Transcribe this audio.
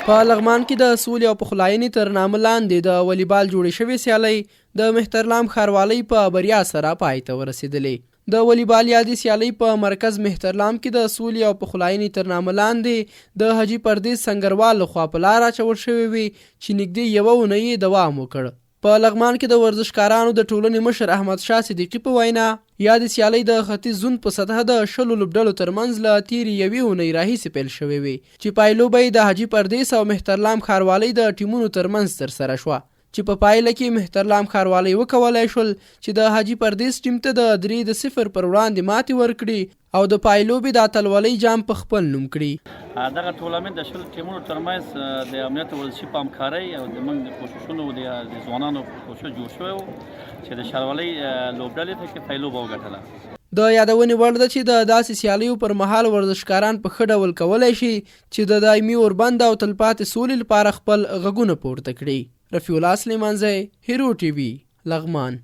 په لغمان کې د سولې او پخلاینې تر نامه لاندې د والیبال جوړې شوې سیالۍ د مهترلام ښاروالۍ په بریا سره پای ته ورسېدلې. د والیبال یادې سیالۍ په مرکز مهترلام کې د سولې او پخلاینې تر نامه لاندې د حاجي پردیس سنګروال لخوا په لار اچول شوې وې چې نږدې یوه اونۍ یې دوام وکړ. په لغمان کې د ورزشکارانو د ټولنې مشر احمد شاه صدیقي په وینا یادې سیالۍ د ختیځ زون په سطحه د 10 لوبډلو ترمنځ له تېرې یوې اونۍ راهیسې پیل شوې وې چې پایلوبه یې د حاجي پردیس او مهترلام ښاروالۍ د ټیمونو ترمنځ ترسره شوه چې په پایله کې مهترلام ښاروالۍ وکولی شول چې د حاجي پردیس ټیم ته د 3-0 پر وړاندې ماتې ورکړي او د پایلوبې د اتلولۍ جام په خپل نوم کړي. دغه ټورنمنت د 10 ټیمونو ترمنځ د امنیت او ورزشي په همکارۍ او زموږ د کوششونو د ځوانانو په کوشش جوړ شوی و چې د ښاروالۍ لوبډلې ته کې پایلوبه وګټله. د یادونې وړ ده چې د داسې سیالیو پر مهال ورزشکاران په ښه ډول کولی شي چې د دایمي اوربند او تلپاتې سولې لپاره خپل غږونه پورته کړي. رفیع الله سلیمانزی، هیرو ټي وي، لغمان.